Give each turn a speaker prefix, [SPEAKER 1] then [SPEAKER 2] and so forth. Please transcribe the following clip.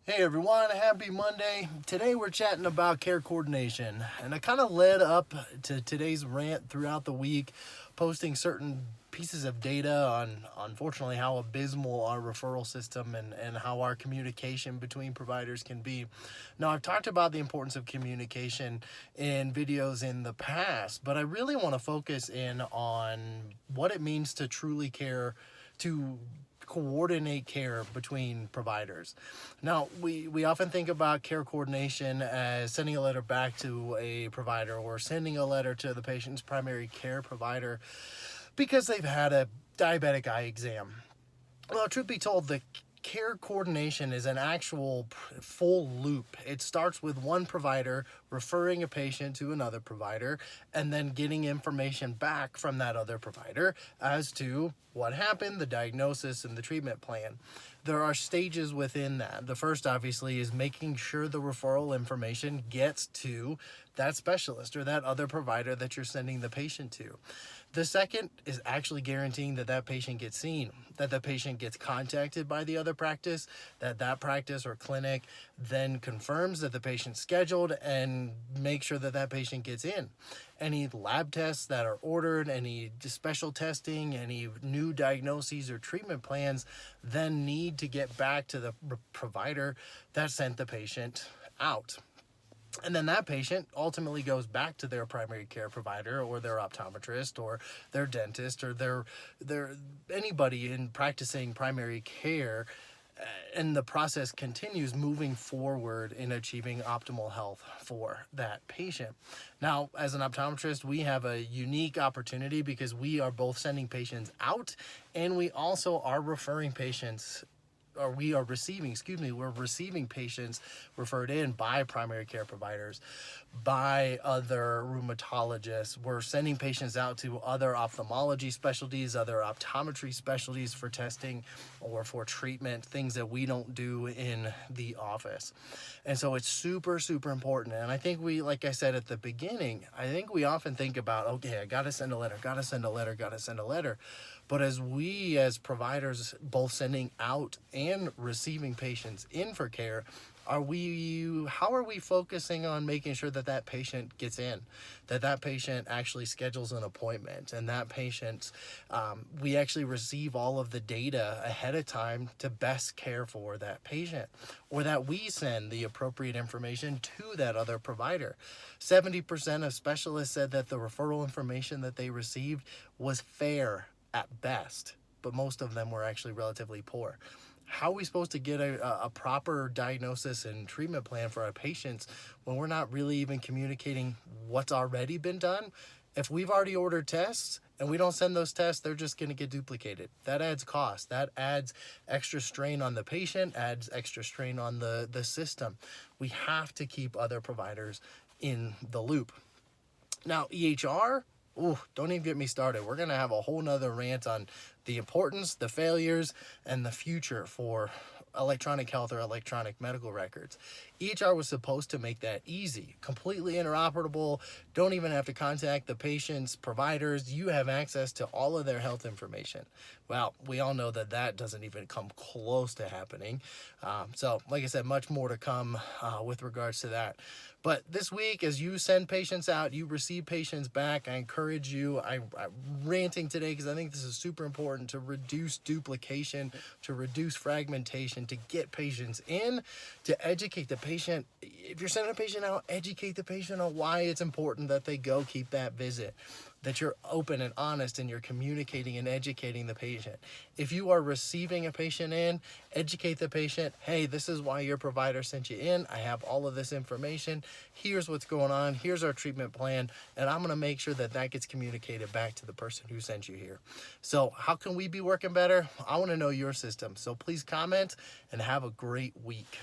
[SPEAKER 1] Hey everyone, happy Monday. Today we're chatting about care coordination, and I kind of led up to today's rant throughout the week, posting certain pieces of data on unfortunately how abysmal our referral system and how our communication between providers can be. Now, I've talked about the importance of communication in videos in the past, but I really want to focus in on what it means to truly care, to coordinate care between providers. Now, we often think about care coordination as sending a letter back to a provider or sending a letter to the patient's primary care provider because they've had a diabetic eye exam. Well, truth be told, the care coordination is an actual full loop. It starts with one provider referring a patient to another provider and then getting information back from that other provider as to what happened, the diagnosis, and the treatment plan. There are stages within that. The first, obviously, is making sure the referral information gets to that specialist or that other provider that you're sending the patient to. The second is actually guaranteeing that that patient gets seen, that the patient gets contacted by the other practice, that that practice or clinic then confirms that the patient's scheduled and make sure that that patient gets in. Any lab tests that are ordered, any special testing, any new diagnoses or treatment plans then need to get back to the provider that sent the patient out. And then that patient ultimately goes back to their primary care provider or their optometrist or their dentist or their anybody in practicing primary care, and the process continues moving forward in achieving optimal health for that patient. Now, as an optometrist, we have a unique opportunity because we are both sending patients out and we also are referring patients, or we are receiving, we're receiving patients referred in by primary care providers, by other rheumatologists. We're sending patients out to other ophthalmology specialties, other optometry specialties for testing or for treatment, things that we don't do in the office. And so it's super, super important. And I think we, like I said at the beginning, I think we often think about, okay, I got to send a letter, got to send a letter, got to send a letter. But as we, as providers, both sending out and receiving patients in for care, how are we focusing on making sure that that patient gets in, that that patient actually schedules an appointment, and that patient, we actually receive all of the data ahead of time to best care for that patient, or that we send the appropriate information to that other provider. 70% of specialists said that the referral information that they received was fair at best, but most of them were actually relatively poor. How are we supposed to get a proper diagnosis and treatment plan for our patients when we're not really even communicating what's already been done? If we've already ordered tests and we don't send those tests, they're just going to get duplicated. That adds cost. That adds extra strain on the patient, adds extra strain on the system. We have to keep other providers in the loop. Now, EHR, ooh, don't even get me started. We're going to have a whole nother rant on the importance, the failures, and the future for electronic health or electronic medical records. EHR was supposed to make that easy, completely interoperable. Don't even have to contact the patient's providers. You have access to all of their health information. Well, we all know that that doesn't even come close to happening. So, like I said, much more to come with regards to that. But this week, as you send patients out, you receive patients back, I encourage you, I'm ranting today because I think this is super important to reduce duplication, to reduce fragmentation, to get patients in, to educate the patient. If you're sending a patient out, educate the patient on why it's important that they go keep that visit, that you're open and honest and you're communicating and educating the patient. If you are receiving a patient in, educate the patient. Hey, this is why your provider sent you in. I have all of this information. Here's what's going on. Here's our treatment plan. And I'm going to make sure that that gets communicated back to the person who sent you here. So how can we be working better? I want to know your system. So please comment and have a great week.